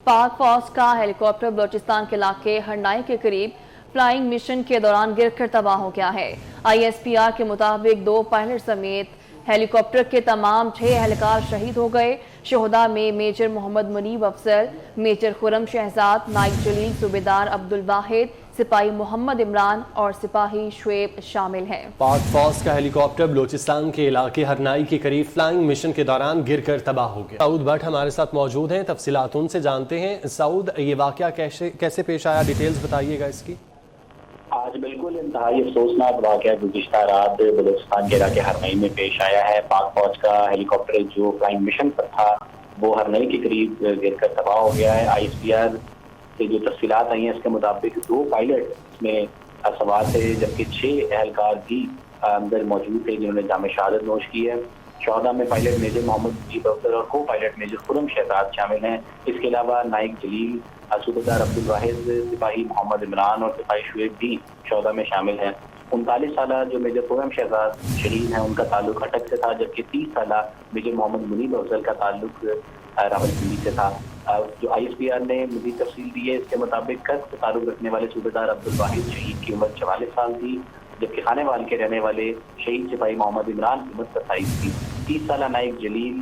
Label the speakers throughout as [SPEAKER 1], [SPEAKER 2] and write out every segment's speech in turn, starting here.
[SPEAKER 1] पाक फौज का हेलीकॉप्टर बलूचिस्तान के इलाके हरनाई के करीब फ्लाइंग मिशन के दौरान गिरकर तबाह हो गया है। ISPR के मुताबिक 2 पायलट समेत हेलीकॉप्टर के तमाम 6 एहलकार शहीद हो गए। शोहदा में मेजर मोहम्मद मुनीब अफसर, मेजर खुरम शहजाद, नाइक जलील, सूबेदार अब्दुल वाहिद, सिपाही मोहम्मद इमरान और सिपाही शुएब शामिल हैं।
[SPEAKER 2] पाक फौज का हेलीकॉप्टर बलूचिस्तान के इलाके हरनाई के करीब फ्लाइंग मिशन के दौरान गिरकर तबाह हो गया। सऊद भट्ट हमारे साथ मौजूद हैं, तफसीलात उनसे जानते हैं। सऊद, ये वाकया कैसे पेश आया, डिटेल्स बताइएगा इसकी।
[SPEAKER 3] आज बिल्कुल इंतहाई अफसोसनाक वाकया गुज़िश्ता रात बलूचिस्तान के इलाके हरनई में पेश आया है। पाक फौज का हेलीकॉप्टर जो फ्लाइंग मिशन पर था वो हरनई के करीब गिरकर तबाह हो गया है। ISPR से जो तफसीलात आई हैं इसके मुताबिक 2 पायलट इसमें सवार थे, जबकि 6 एहलकार भी अंदर मौजूद थे जिन्होंने जाम शहादत नोश की है। शोहदा में पायलट मेजर मोहम्मद मुनीब अफसर और को पायलट मेजर खुरम शहजाद शामिल हैं। इसके अलावा नाइक जलील, सूबेदार अब्दुल वाहिद, सिपाही मोहम्मद इमरान और सिपाही शुएब भी शोहदा में शामिल हैं। 39 साल जो मेजर खुरम शहजाद शहीद हैं उनका ताल्लुक अटक से था, जबकि 30 साल मेजर मोहम्मद मुनीब अफजल का ताल्लुक रावलपिंडी से था। जो ISPR ने मज़ीद तफसील दी है इसके मुताबिक कर्क से ताल्लुक रखने वाले सूबेदार अब्दुल वाहिद शहीद की उम्र 44 साल थी, जबकि खानेवाल के रहने वाले शहीद सिपाही मोहम्मद इमरान की उम्र 27 थी। 30 साल नाइक जलील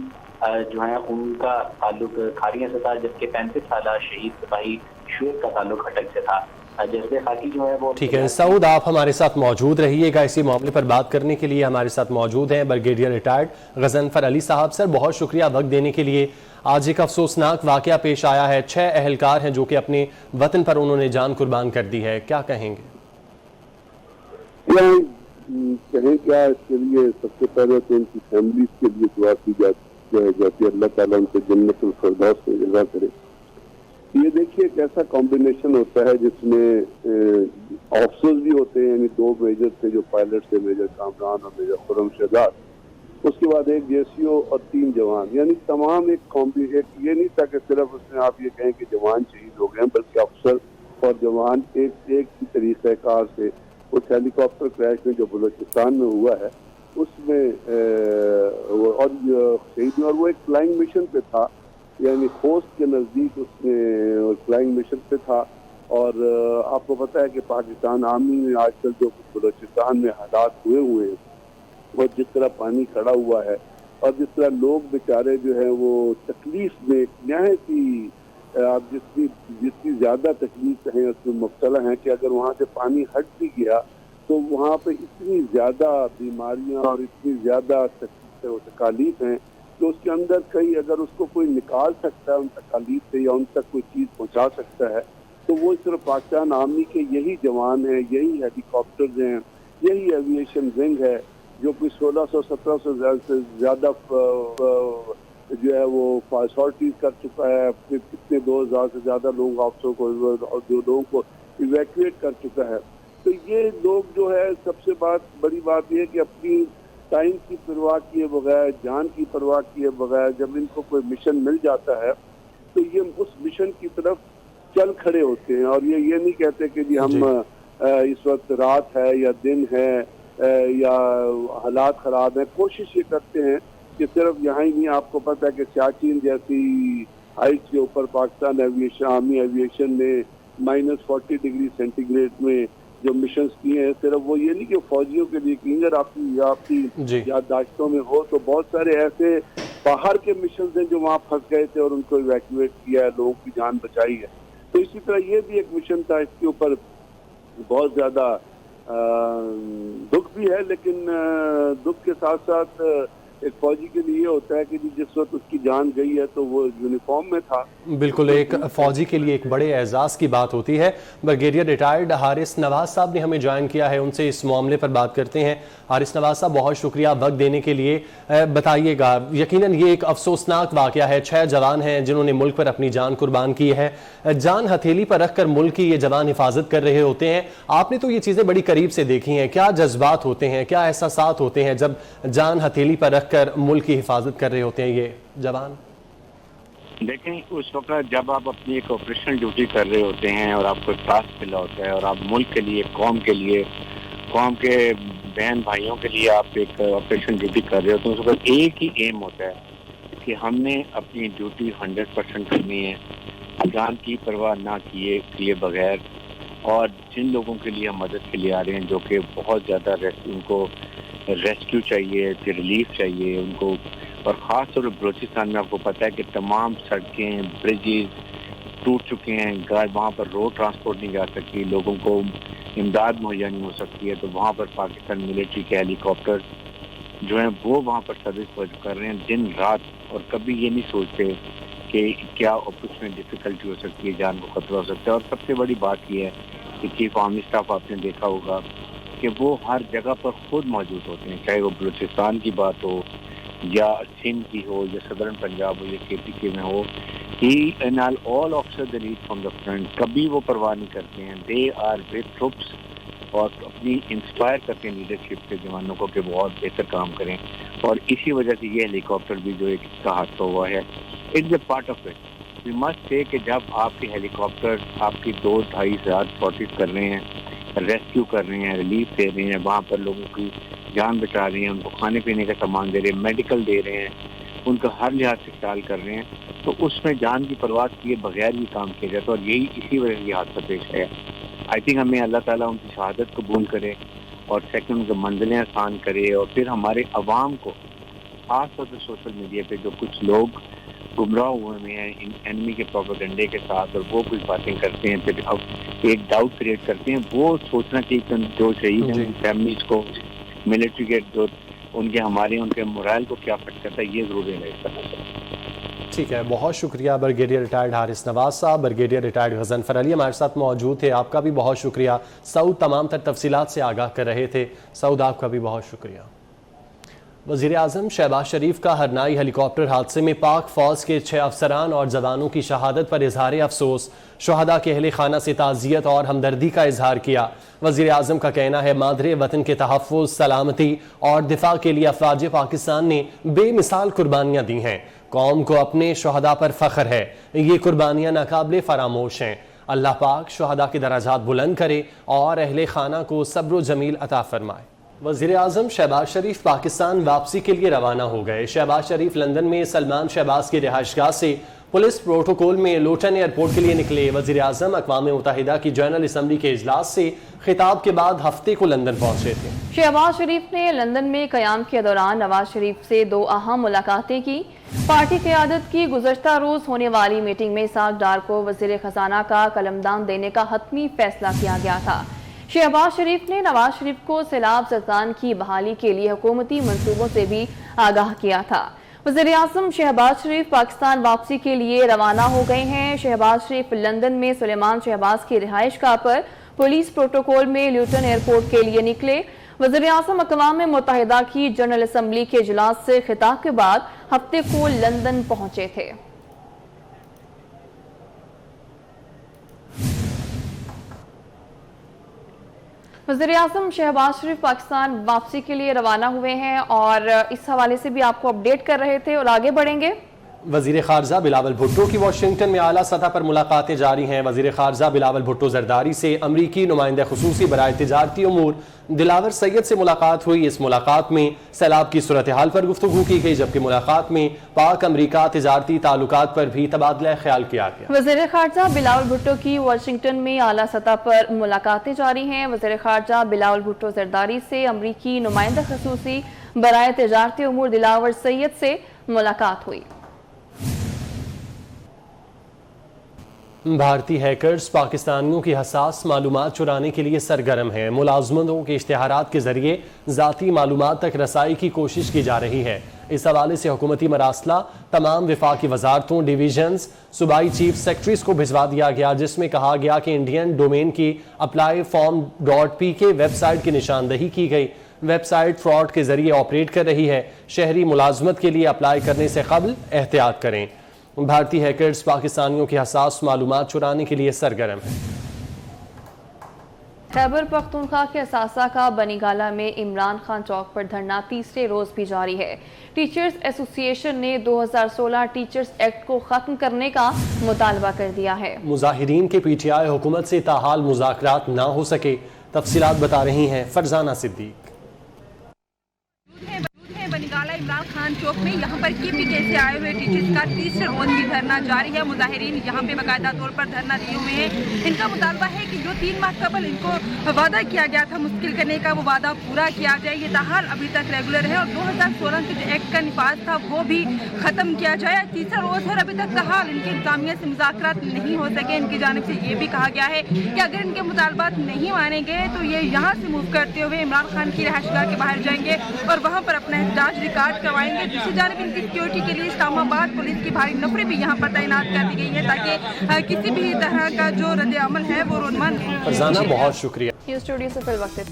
[SPEAKER 3] जो है उनका ताल्लुक खारिया से था, जबकि 35 साल शहीद सिपाही शुएब का ताल्लुक अटक से था। जज्बे खाकी जो है वो
[SPEAKER 2] ठीक है। सऊद, आप हमारे साथ मौजूद रहिएगा। इसी मामले पर बात करने के लिए हमारे साथ मौजूद हैं ब्रिगेडियर रिटायर्ड गजनफर अली साहब। सर, बहुत शुक्रिया वक्त देने के लिए। आज एक अफसोसनाक वाकया पेश आया है, 6 एहलकार हैं जो कि अपने वतन पर उन्होंने जान कुर्बान कर दी है, क्या कहेंगे?
[SPEAKER 4] कहें क्या, इसके लिए सबसे पहले तो उनकी फैमिली के लिए दुआ की जाती है, अल्लाह ताला उनको जन्नतुल फिरदौस में जगह करे। ये देखिए एक ऐसा कॉम्बिनेशन होता है जिसमें ऑफिसर्स भी होते हैं, यानी 2 मेजर थे जो पायलट थे, मेजर कामरान और मेजर खुरम शहजाद, उसके बाद एक JCO और 3 जवान, यानी तमाम एक ये नहीं था कि सिर्फ उसमें आप ये कहें कि जवान शहीद हो गए, बल्कि अफसर और जवान एक ही तरीक़ेकार से उस हेलीकॉप्टर क्रैश में जो बलूचिस्तान में हुआ है उसमें और वो एक फ्लाइंग मिशन पे था, यानी खोस्त के नज़दीक उसमें फ्लाइंग मिशन पे था। और आपको पता है कि पाकिस्तान आर्मी में आजकल जो बलूचिस्तान में हालात हुए हैं और जिस तरह पानी खड़ा हुआ है और जिस तरह लोग बेचारे जो है वो तकलीफ में नहायत ही आप जितनी ज़्यादा तकलीफ है उसमें मुब्तला हैं कि अगर वहाँ से पानी हट भी गया तो वहाँ पे इतनी ज़्यादा बीमारियाँ और इतनी ज़्यादा तकालीफ हैं कि उसके अंदर कई अगर उसको कोई निकाल सकता है उन तकालीफ से या उन तक कोई चीज़ पहुँचा सकता है तो वो सिर्फ पाकिस्तान आर्मी के यही जवान हैं, यही हेलीकॉप्टर्स हैं, यही एविएशन विंग है जो कि 1600-1700 से ज़्यादा जो है वो सॉर्टीज कर चुका है। फिर कितने 2000 से ज़्यादा लोग अफसरों को और जो लोगों को इवैक्यूएट कर चुका है। तो ये लोग जो है सबसे बड़ी बात ये है कि अपनी टाइम की परवाह किए बगैर, जान की परवाह किए बगैर जब इनको कोई मिशन मिल जाता है तो ये उस मिशन की तरफ चल खड़े होते हैं और ये नहीं कहते कि जी हम इस वक्त रात है या दिन है या हालात ख़राब हैं। कोशिश ये करते हैं कि सिर्फ यहाँ ही नहीं, आपको पता है कि सियाचिन जैसी हाइट के ऊपर पाकिस्तान एविएशन आर्मी एविएशन ने -40 डिग्री सेंटीग्रेड में जो मिशंस किए हैं, सिर्फ वो ये नहीं कि फौजियों के लिए कि अगर आपकी याददाश्तों में हो तो बहुत सारे ऐसे बाहर के मिशन हैं जो वहाँ फंस गए थे और उनको इवैक्यूएट किया है, लोगों की जान बचाई है। तो इसी तरह ये भी एक मिशन था, इसके ऊपर बहुत ज़्यादा दुख भी है, लेकिन दुख के साथ साथ एक फौजी के लिए होता है कि जिस वक्त उसकी जान गई है तो वो यूनिफॉर्म में था।
[SPEAKER 2] बिल्कुल, एक फौजी के लिए एक बड़े एजाज़ की बात होती है। ब्रिगेडियर रिटायर्ड हारिस नवाज साहब ने हमें ज्वाइन किया है, उनसे इस मामले पर बात करते हैं। हारिस नवाज साहब, बहुत शुक्रिया वक्त देने के लिए। बताइएगा, यकीनन ये एक अफसोसनाक वाकया है, 6 जवान हैं जिन्होंने मुल्क पर अपनी जान कुर्बान की है। जान हथेली पर रखकर मुल्क की ये जवान हिफाजत कर रहे होते हैं। आपने तो ये चीज़ें बड़ी करीब से देखी हैं, क्या जज्बात होते हैं, क्या एहसासात होते हैं जब जान हथेली पर कर मुल्क की हिफाजत कर रहे होते हैं ये जवान?
[SPEAKER 5] देखें, उस वक्त जब आप अपनी एक ऑपरेशनल ड्यूटी कर रहे होते हैं और आपको टास्क मिला होता है और आप मुल्क के लिए, कौम के बहन भाइयों के लिए आप एक ऑपरेशन ड्यूटी कर रहे होते हैं, उस वक्त एक ही एम होता है कि हमने अपनी ड्यूटी 100% करनी है। جان کی پرواہ نہ کیے بغیر، اور جن لوگوں کے لیے ہم مدد کے لیے آ رہے ہیں جو کہ بہت زیادہ ان کو ریسکیو چاہیے، ریلیف چاہیے ان کو، اور خاص طور پر بلوچستان میں آپ کو پتہ ہے کہ تمام سڑکیں، برجز ٹوٹ چکے ہیں، وہاں پر روڈ ٹرانسپورٹ نہیں جا سکتی، لوگوں کو امداد مہیا نہیں ہو سکتی ہے، تو وہاں پر پاکستان ملٹری کے ہیلی کاپٹر جو ہیں وہ وہاں پر سروس کر رہے ہیں دن رات، اور کبھی یہ نہیں سوچتے کہ کیا کچھ میں ڈیفیکلٹی ہو سکتی ہے، جان کو خطرہ ہو سکتا ہے۔ اور سب سے بڑی بات یہ ہے کہ چیف آرمی اسٹاف آپ نے دیکھا ہوگا کہ وہ ہر جگہ پر خود موجود ہوتے ہیں، چاہے وہ بلوچستان کی بات ہو یا سندھ کی ہو یا صدرن پنجاب ہو یا KPK میں ہو، all officers they lead from the front، کبھی وہ پرواہ نہیں کرتے ہیں، they are with troops، اور اپنی انسپائر کرتے ہیں لیڈرشپ کے جوانوں کو کہ وہ اور بہتر کام کریں، اور اسی وجہ سے یہ ہیلی کاپٹر بھی جو ایک اس کا حادثہ ہوا ہے، it's a part of it. We must say کہ جب آپ کے ہیلی کاپٹر آپ کی 2-2.5 ہزار سارٹیز کر رہے ہیں، ریسکیو کر رہے ہیں، ریلیف دے رہے ہیں، وہاں پر لوگوں کی جان بچا رہے ہیں، ان کو کھانے پینے کا سامان دے رہے ہیں، میڈیکل دے رہے ہیں، ان کا ہر لحاظ سے خیال کر رہے ہیں، تو اس میں جان کی پرواہ کیے بغیر بھی کام کیا جاتا ہے، اور یہی اسی وجہ سے یہ حادثہ پیش ہے۔ آئی تھنک ہمیں اللہ تعالیٰ ان کی شہادت قبول کرے اور سیکنڈ منزلیں آسان کرے، اور پھر ہمارے عوام کو خاص طور پہ سوشل میڈیا پہ جو کچھ لوگ گمراہ ہوئے ہیں ان اینمی کے پروپیگنڈے کے ساتھ، اور وہ کچھ باتیں کرتے ہیں پھر اب ایک ڈاؤٹ کریٹ کرتے ہیں، وہ سوچنا چاہیے کہ جو شہید ہیں فیملیز کو، ملٹری کے جو ان کے مورائل کو کیا افیکٹ کرتا ہے، یہ ضرور ریلائز کرنا چاہیے۔
[SPEAKER 2] ٹھیک ہے، بہت شکریہ بریگیڈیئر ریٹائرڈ حارث نواز صاحب۔ بریگیڈیئر ریٹائرڈ غضنفر علی ہمارے ساتھ موجود تھے، آپ کا بھی بہت شکریہ۔ سعود تمام تر تفصیلات سے آگاہ کر رہے تھے، سعود آپ کا بھی بہت شکریہ۔ وزیر اعظم شہباز شریف کا ہرنائی ہیلی کاپٹر حادثے میں پاک فوج کے 6 افسران اور جوانوں کی شہادت پر اظہار افسوس، شہداء کے اہل خانہ سے تعزیت اور ہمدردی کا اظہار کیا۔ وزیر اعظم کا کہنا ہے مادر وطن کے تحفظ، سلامتی اور دفاع کے لیے افواج پاکستان نے بے مثال قربانیاں دی ہیں، قوم کو اپنے شہداء پر فخر ہے، یہ قربانیاں ناقابل فراموش ہیں۔ اللہ پاک شہداء کے درجات بلند کرے اور اہل خانہ کو صبر و جمیل عطا فرمائے۔ وزیر اعظم شہباز شریف پاکستان واپسی کے لیے روانہ ہو گئے۔ شہباز شریف لندن میں سلمان شہباز کی رہائش گاہ سے پولیس پروٹوکول میں لوٹن ایئرپورٹ کے لیے نکلے۔ وزیر اعظم اقوام متحدہ کی جنرل اسمبلی کے اجلاس سے خطاب کے بعد ہفتے کو لندن پہنچے تھے۔
[SPEAKER 1] شہباز شریف نے لندن میں قیام کے دوران نواز شریف سے 2 اہم ملاقاتیں کی۔ پارٹی قیادت کی گزشتہ روز ہونے والی میٹنگ میں اسحاق ڈار کو وزیر خزانہ کا قلمدان دینے کا حتمی فیصلہ کیا گیا تھا۔ شہباز شریف نے نواز شریف کو سیلاب زدگان کی بحالی کے لیے حکومتی منصوبوں سے بھی آگاہ کیا تھا۔ وزیر اعظم شہباز شریف پاکستان واپسی کے لیے روانہ ہو گئے ہیں۔ شہباز شریف لندن میں سلیمان شہباز کی رہائش گاہ پر پولیس پروٹوکول میں لیوٹن ایئرپورٹ کے لیے نکلے۔ وزیر اعظم اقوام متحدہ کی جنرل اسمبلی کے اجلاس سے خطاب کے بعد ہفتے کو لندن پہنچے تھے۔ وزیر اعظم شہباز شریف پاکستان واپسی کے لیے روانہ ہوئے ہیں اور اس حوالے سے بھی آپ کو اپڈیٹ کر رہے تھے اور آگے بڑھیں گے۔
[SPEAKER 2] وزیر خارجہ بلاول بھٹو کی واشنگٹن میں اعلیٰ سطح پر ملاقاتیں جاری ہیں۔ وزیر خارجہ بلاول بھٹو زرداری سے امریکی نمائندہ خصوصی برائے تجارتی امور دلاور سید سے ملاقات ہوئی۔ اس ملاقات میں سیلاب کی صورتحال پر گفتگو کی گئی، جبکہ ملاقات میں پاک امریکہ تجارتی تعلقات پر بھی تبادلہ خیال کیا گیا۔
[SPEAKER 1] وزیر خارجہ بلاول بھٹو کی واشنگٹن میں اعلیٰ سطح پر ملاقاتیں جاری ہیں۔ وزیر خارجہ بلاول بھٹو زرداری سے امریکی نمائندہ خصوصی برائے تجارتی امور دلاور سید سے ملاقات ہوئی۔
[SPEAKER 2] بھارتی ہیکرز پاکستانیوں کی حساس معلومات چرانے کے لیے سرگرم ہیں۔ ملازمتوں کے اشتہارات کے ذریعے ذاتی معلومات تک رسائی کی کوشش کی جا رہی ہے۔ اس حوالے سے حکومتی مراسلہ تمام وفاقی وزارتوں، ڈویژنز، صوبائی چیف سیکرٹریز کو بھجوا دیا گیا، جس میں کہا گیا کہ انڈین ڈومین کی applyform.pk ویب سائٹ کی نشاندہی کی گئی۔ ویب سائٹ فراڈ کے ذریعے آپریٹ کر رہی ہے۔ شہری ملازمت کے لیے اپلائی کرنے سے قبل احتیاط کریں۔ بھارتی ہیکرز پاکستانیوں کی حساس معلومات چرانے کے لیے سرگرم ہیں۔
[SPEAKER 1] خیبر پختونخوا کے اثاثہ کا بنی گالہ میں عمران خان چوک پر دھرنا تیسرے روز بھی جاری ہے۔ ٹیچرز ایسوسی ایشن نے 2016 ٹیچرز ایکٹ کو ختم کرنے کا مطالبہ کر دیا ہے۔
[SPEAKER 2] مظاہرین کے پی ٹی آئی حکومت سے تاحال مذاکرات نہ ہو سکے۔ تفصیلات بتا رہی ہیں فرزانہ صدیق۔
[SPEAKER 6] بنی گالہ इमरान खान चौक में। यहाँ पर KPK से आए हुए टीचर्स का तीसरे रोज भी धरना जारी है। मुजाहिरीन यहाँ पे बाकायदा तौर पर धरना दिए हुए हैं। इनका मुतालबा है कि जो 3 माह कबल इनको वादा किया गया था मुश्किल करने का, वो वादा पूरा किया जाए। ये ताहाल अभी तक रेगुलर है और 2016 के जो एक्ट का निफाज था वो भी खत्म किया जाए। तीसरा रोज है, अभी तक ताहाल इनके इंतजामिया से मुज़ाकरात नहीं हो सके। इनकी जानिब से ये भी कहा गया है कि अगर इनके मुतालबात नहीं माने गए तो ये यहाँ से मूव करते हुए इमरान खान की रिहाइशगाह के बाहर जाएंगे और वहाँ पर अपना एहतजाज रिकॉर्ड करवाएंगे। दूसरी जानिब इनकी सिक्योरिटी के लिए इस्लामाबाद पुलिस की भारी नफरी भी यहाँ पर तैनात कर दी गई है ताकि किसी भी तरह का जो रद्द अमल है वो रोनमा नहीं।
[SPEAKER 2] फरजाना बहुत शुक्रिया।
[SPEAKER 1] न्यूज़ स्टूडियो से फिर वक्त